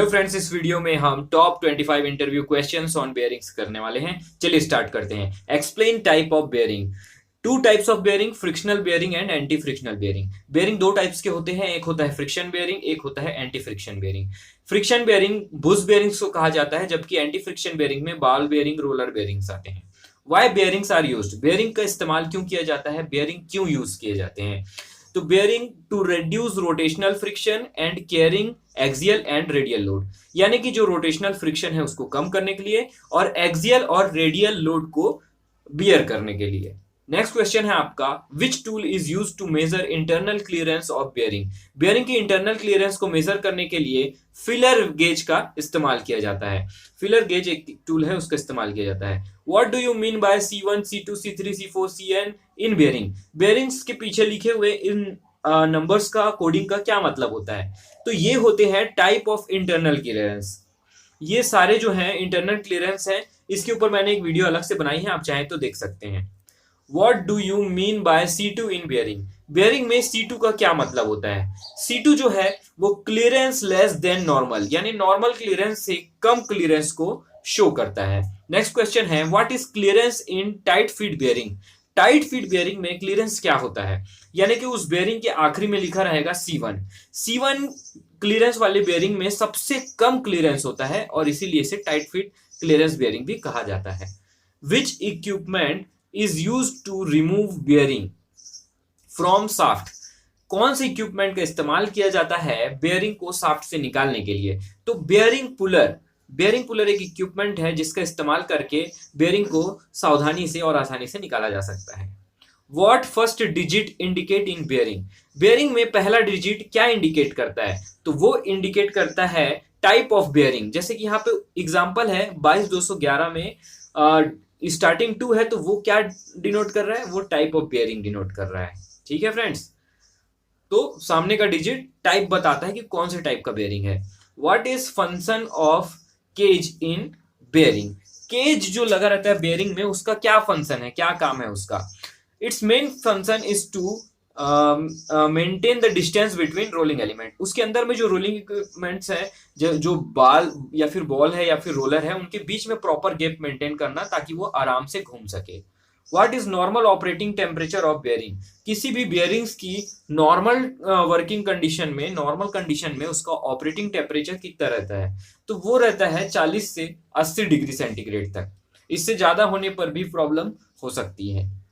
Hello friends, इस video में हम top 25 interview questions on bearings करने वाले हैं। चलिए स्टार्ट करते हैं। Explain type of bearing. Two types of bearing, frictional bearing and anti frictional bearing. Bearing दो टाइप्स के होते हैं, एक होता है फ्रिक्शन बेयरिंग, एक होता है anti friction bearing. Friction bearing bush bearings को कहा जाता है, जबकि एंटी फ्रिक्शन बेयरिंग में बॉल बेयरिंग, रोलर बेयरिंग्स आते हैं। Why bearings are used, bearing का इस्तेमाल क्यों किया जाता है, बेयरिंग क्यों यूज किए जाते हैं। तो bearing to reduce rotational friction and carrying axial and radial load, यानी कि जो रोटेशनल फ्रिक्शन है उसको कम करने के लिए और एक्सियल और रेडियल लोड को बियर करने के लिए। नेक्स्ट क्वेश्चन है आपका, which tool is use to measure internal clearance of bearing. Bearing की इंटरनल क्लियरेंस को मेजर करने के लिए फिलर गेज का इस्तेमाल किया जाता है। फिलर गेज एक टूल है, उसका इस्तेमाल किया जाता है। What do you mean by C1, C2, C3, C4, Cn in bearing. Bearings के पीछे लिखे हुए इन नंबर्स का कोडिंग का क्या मतलब होता है। तो ये होते हैं टाइप ऑफ इंटरनल क्लियरेंस। ये सारे जो हैं इंटरनल क्लियरेंस है, इसके ऊपर मैंने एक वीडियो अलग से बनाई है, आप चाहें तो देख सकते हैं। What do you mean by C2 in bearing? Bearing में C2 का क्या मतलब होता है। C2 जो है वो क्लियरेंस लेस देन नॉर्मल, यानी नॉर्मल क्लियरेंस से कम क्लियरेंस को शो करता है। नेक्स्ट क्वेश्चन है, what is clearance in tight fit bearing. Tight fit bearing में क्लियरेंस क्या होता है, यानी कि उस बेयरिंग के आखिरी में लिखा रहेगा C1। C1 क्लियरेंस वाले बेयरिंग में सबसे कम क्लियरेंस होता है और इसीलिए इसे टाइट फिट क्लियरेंस बेयरिंग भी कहा जाता है। Which equipment is use to remove bearing from shaft. कौन से इक्विपमेंट का इस्तेमाल किया जाता है बेयरिंग को शाफ्ट से निकालने के लिए। तो बेयरिंग पुलर। बेयरिंग पुलर एक इक्विपमेंट है जिसका इस्तेमाल करके बेयरिंग को सावधानी से और आसानी से निकाला जा सकता है। What first digit indicate in bearing. Bearing में पहला डिजिट क्या इंडिकेट करता है, तो वो इंडिकेट करता है टाइप ऑफ बेयरिंग। जैसे कि यहाँ पे एग्जांपल है 22211 में स्टार्टिंग 2 है, तो वो क्या डिनोट कर रहा है, वो टाइप ऑफ बेयरिंग डिनोट कर रहा है। ठीक है फ्रेंड्स, तो सामने का डिजिट टाइप बताता है कि कौन से टाइप का बेयरिंग है। What is function of cage in bearing. Cage जो लगा रहता है बेयरिंग में, उसका क्या फंक्शन है, क्या काम है उसका। Its main function is to maintain the distance between rolling element. उसके अंदर में जो रोलिंग इक्विपमेंट्स है, जो बाल या फिर बॉल है या फिर रोलर है, उनके बीच में प्रॉपर गैप मेंटेन करना ताकि वो आराम से घूम सके। What is normal operating temperature of bearing. किसी भी बेयरिंग्स की नॉर्मल वर्किंग कंडीशन में, नॉर्मल कंडीशन में उसका ऑपरेटिंग टेम्परेचर कितना रहता है, तो वो रहता है 40 से 80 डिग्री सेंटीग्रेड तक। इससे ज्यादा होने पर भी प्रॉब्लम हो सकती है।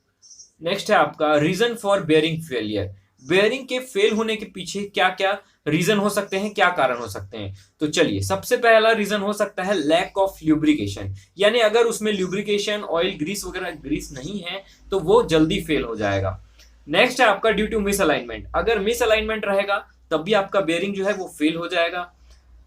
नेक्स्ट है आपका, reason for bearing failure. Bearing के फेल होने के पीछे क्या क्या रीजन हो सकते हैं, क्या कारण हो सकते हैं। तो चलिए, सबसे पहला रीजन हो सकता है लैक ऑफ ल्यूब्रिकेशन, यानी अगर उसमें ल्यूब्रिकेशन, ऑयल, ग्रीस वगैरह ग्रीस नहीं है तो वो जल्दी फेल हो जाएगा। नेक्स्ट है आपका ड्यू टू मिस अलाइनमेंट। अगर मिस अलाइनमेंट रहेगा तब भी आपका बेयरिंग जो है वो फेल हो जाएगा,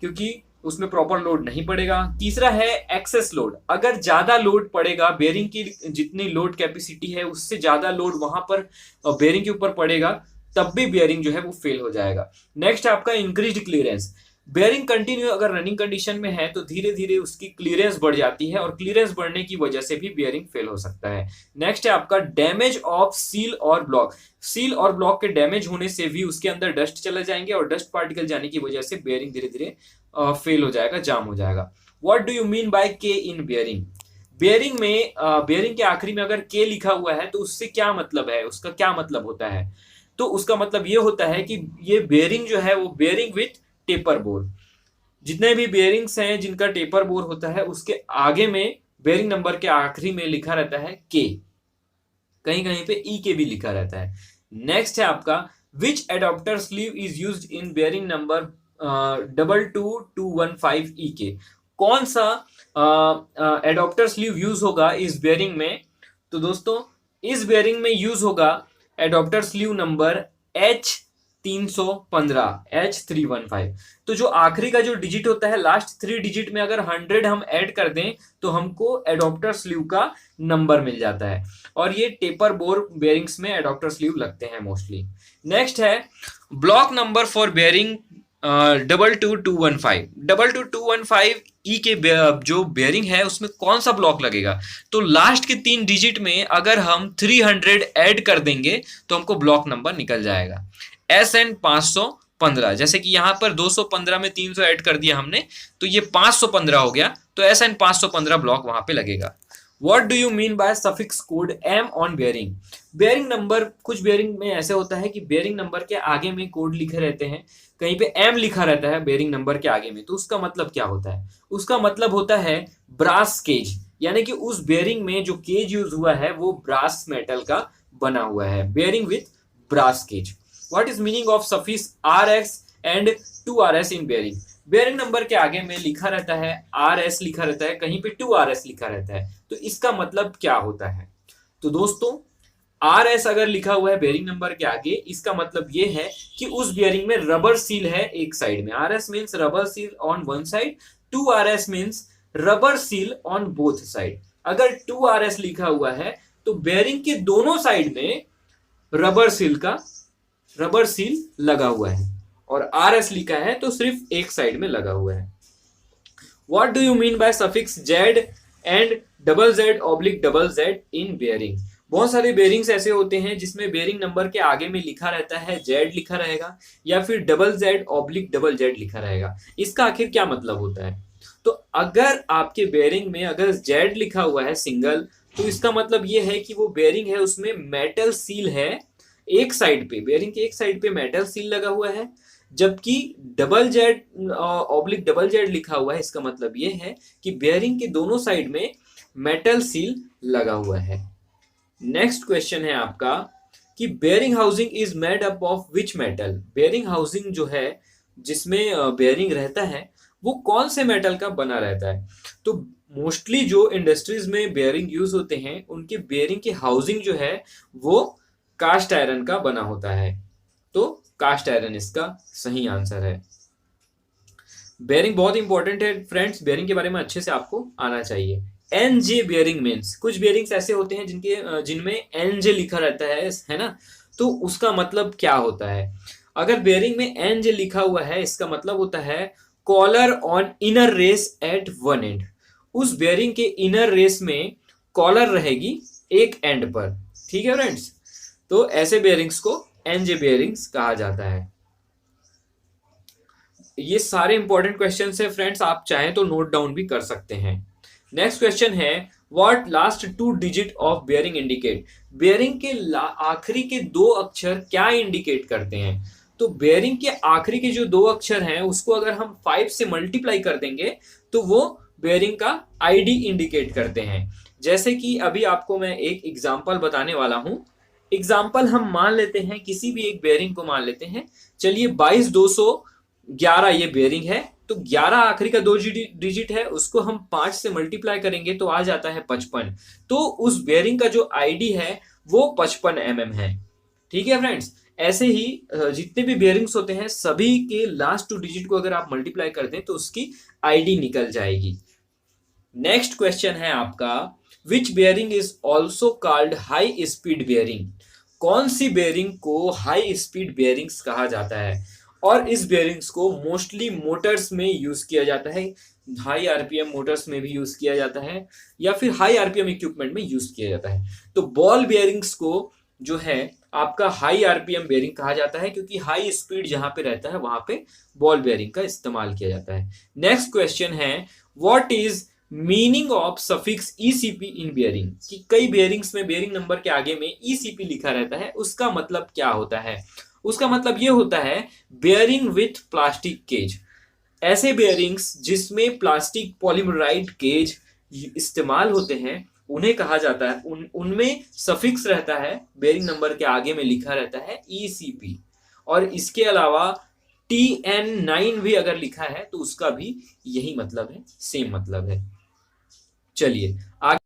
क्योंकि उसमें प्रॉपर लोड नहीं पड़ेगा। तीसरा है एक्सेस लोड। अगर ज्यादा लोड पड़ेगा, बेयरिंग की जितनी लोड कैपेसिटी है उससे ज्यादा लोड वहां पर बेयरिंग के ऊपर पड़ेगा, तब भी बेयरिंग जो है वो फेल हो जाएगा। नेक्स्ट है आपका इंक्रीज्ड क्लियरेंस। बेयरिंग कंटिन्यू अगर रनिंग कंडीशन में है तो धीरे धीरे उसकी क्लियरेंस बढ़ जाती है और क्लियरेंस बढ़ने की वजह से भी बेयरिंग फेल हो सकता है। नेक्स्ट है आपका डैमेज ऑफ सील और ब्लॉक। सील और ब्लॉक के डैमेज होने से भी उसके अंदर डस्ट चले जाएंगे और डस्ट पार्टिकल जाने की वजह से बेयरिंग धीरे धीरे फेल हो जाएगा, जाम हो जाएगा। What do you mean by के इन बेयरिंग। बेयरिंग में बेयरिंग के आखिरी में अगर के लिखा हुआ है तो उससे क्या मतलब है, उसका क्या मतलब होता है। तो उसका मतलब ये होता है कि ये बेयरिंग जो है वो बेयरिंग विथ टेपर बोर। जितने भी बेयरिंग्स हैं जिनका टेपर बोर होता है, उसके आगे में बेयरिंग नंबर के आखिरी में लिखा रहता है के, कहीं कहीं पे ई के भी लिखा रहता है। नेक्स्ट है आपका, which adapter sleeve is used in bearing number 22215 E K. कौन सा एडॉप्टर स्लीव यूज होगा इस बेयरिंग में। तो दोस्तों, इस बेयरिंग में यूज होगा एडॉप्टर स्लीव नंबर H315। तो जो आखिरी का जो डिजिट होता है, लास्ट 3 डिजिट में अगर 100 हम ऐड कर दें तो हमको एडॉप्टर स्लीव का नंबर मिल जाता है, और ये टेपर बोर बेयरिंग्स में एडॉप्टर स्लीव लगते हैं मोस्टली। नेक्स्ट है block number for bearing 22215 E के जो बेयरिंग है उसमें कौन सा ब्लॉक लगेगा। तो लास्ट के 3 डिजिट में अगर हम 300 ऐड कर देंगे तो हमको ब्लॉक नंबर निकल जाएगा SN 500 15, जैसे कि यहाँ पर 215 में 300 ऐड कर दिया हमने, तो ये 515 हो गया, तो ऐसा इन 515 ब्लॉक वहां पे लगेगा। What do you mean by suffix code m on bearing? Bearing number, कुछ बेयरिंग में ऐसे होता है कि बेयरिंग नंबर के आगे में कोड लिखे रहते हैं, कहीं पे m लिखा रहता है बेयरिंग नंबर के आगे में, तो उसका मतलब क्या होता है? उसका मतलब होता है ब्रास केज, यानी कि उस बेयरिंग में जो केज यूज हुआ है वो ब्रास मेटल का बना हुआ है, bearing with brass cage. What is meaning of suffix RS and 2RS इन बेयरिंग? बेयरिंग नंबर के आगे में लिखा रहता है RS लिखा रहता है, कहीं पे 2RS लिखा रहता है, तो इसका मतलब क्या होता है? तो दोस्तों RS अगर लिखा हुआ है बेयरिंग नंबर के आगे, इसका मतलब ये है कि उस बेयरिंग में रबर सील है एक साइड में। RS means rubber seal on one side, 2RS means rubber seal on both side. अगर 2RS लिखा हुआ है तो बेयरिंग के दोनों साइड में रबर सील लगा हुआ है, और RS लिखा है तो सिर्फ एक साइड में लगा हुआ है। What do you mean by suffix Z and double Z oblique double Z in bearing? बहुत सारे बेयरिंग्स ऐसे होते हैं जिसमें बेयरिंग नंबर के आगे में लिखा रहता है Z लिखा रहेगा, या फिर double Z oblique double Z लिखा रहेगा। इसका आखिर क्या मतलब होता है? तो अगर आपके बेयरिंग में अगर Z लिखा हुआ है सिंगल, तो इसका मतलब ये है कि वो बेयरिंग है उसमें मेटल सील है एक साइड पे, बेयरिंग के एक साइड पे मेटल सील लगा हुआ है। जबकि double Z oblique double Z लिखा हुआ है, इसका मतलब ये है कि बेयरिंग के दोनों साइड में मेटल सील लगा हुआ है। नेक्स्ट क्वेश्चन है आपका कि bearing housing is made up of which metal? Bearing housing जो है जिसमें बेयरिंग रहता है वो कौन से मेटल का बना रहता है? तो मोस्टली जो इंडस्ट्रीज में बेयरिंग यूज होते हैं उनके बेयरिंग की हाउसिंग जो है वो कास्ट आयरन का बना होता है, तो कास्ट आयरन इसका सही आंसर है। बेयरिंग बहुत इंपॉर्टेंट है फ्रेंड्स, बेयरिंग के बारे में अच्छे से आपको आना चाहिए। एनजे बेयरिंग मीन्स, कुछ बेयरिंग्स ऐसे होते हैं जिनमें एनजे लिखा रहता है ना, तो उसका मतलब क्या होता है? अगर बेयरिंग में एनजे लिखा हुआ है इसका मतलब होता है collar on inner race at one end. उस बेयरिंग के इनर रेस में कॉलर रहेगी एक एंड पर, ठीक है फ्रेंड्स, तो ऐसे बेयरिंग्स को एनजे बेयरिंग्स कहा जाता है। ये सारे इंपॉर्टेंट क्वेश्चंस है फ्रेंड्स, आप चाहें तो नोट डाउन भी कर सकते हैं। नेक्स्ट क्वेश्चन है what last 2 digit of bearing indicate? Bearing के आखिरी के 2 अक्षर क्या इंडिकेट करते हैं? तो बेयरिंग के आखिरी के जो 2 अक्षर हैं उसको अगर हम 5 से मल्टीप्लाई कर देंगे तो वो बेयरिंग का आईडी इंडिकेट करते हैं। जैसे कि अभी आपको मैं एक एग्जांपल बताने वाला हूं। एग्जाम्पल हम मान लेते हैं, किसी भी एक बेयरिंग को मान लेते हैं, चलिए 22211 ये बेयरिंग है, तो 11 आखिरी का 2 डिजिट है, उसको हम 5 से मल्टीप्लाई करेंगे तो आ जाता है 55। तो उस बेयरिंग का जो आईडी है वो 55 mm है। ठीक है फ्रेंड्स, ऐसे ही जितने भी बेयरिंग्स होते हैं सभी के लास्ट 2 डिजिट को अगर आप मल्टीप्लाई कर दें तो उसकी आईडी निकल जाएगी। नेक्स्ट क्वेश्चन है आपका which bearing is also called high speed bearing? कौन सी बेयरिंग को हाई स्पीड बेयरिंग्स कहा जाता है? और इस बेयरिंग्स को मोस्टली मोटर्स में यूज किया जाता है, हाई आरपीएम मोटर्स में भी यूज किया जाता है, या फिर हाई आरपीएम इक्विपमेंट में यूज किया जाता है। तो बॉल बेयरिंग्स को जो है आपका हाई आरपीएम बेयरिंग कहा जाता है, क्योंकि हाई स्पीड जहां पे रहता है वहां पे बॉल बेयरिंग का इस्तेमाल किया जाता है। नेक्स्ट क्वेश्चन है what is meaning of suffix ECP in bearing? कि कई बेयरिंग्स में बेयरिंग नंबर के आगे में ईसीपी लिखा रहता है, उसका मतलब क्या होता है? उसका मतलब ये होता है बेयरिंग विथ प्लास्टिक केज। ऐसे बेयरिंग्स जिसमें प्लास्टिक पॉलीमराइड केज इस्तेमाल होते हैं उन्हें कहा जाता है, उनमें सफिक्स रहता है, बेयरिंग नंबर के आगे में लिखा रहता है ईसीपी। और इसके अलावा TN9 भी अगर लिखा है तो उसका भी यही मतलब है, सेम मतलब है। चलिए आगे।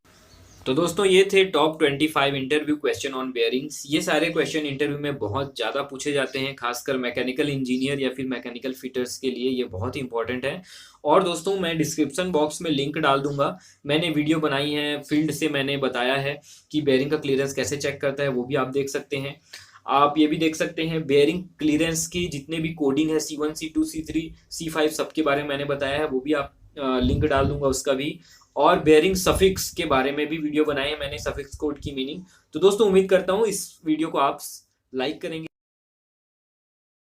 तो दोस्तों ये थे top 25 interview question on bearings. ये सारे क्वेश्चन इंटरव्यू में बहुत ज़्यादा पूछे जाते हैं, खासकर मैकेनिकल इंजीनियर या फिर मैकेनिकल फिटर्स के लिए ये बहुत ही इंपॉर्टेंट है। और दोस्तों मैं डिस्क्रिप्शन बॉक्स में लिंक डाल दूंगा, मैंने वीडियो बनाई है, फील्ड से मैंने बताया है कि बेयरिंग का क्लियरेंस कैसे चेक करता है, वो भी आप देख सकते हैं। आप ये भी देख सकते हैं बेयरिंग क्लियरेंस की जितने भी कोडिंग है C1 C2 C3 C5 सबके बारे में मैंने बताया है, वो भी आप लिंक डाल दूंगा उसका भी। और बेयरिंग सफिक्स के बारे में भी वीडियो बनाए हैं मैंने, सफिक्स कोड की मीनिंग। तो दोस्तों उम्मीद करता हूँ इस वीडियो को आप लाइक करेंगे।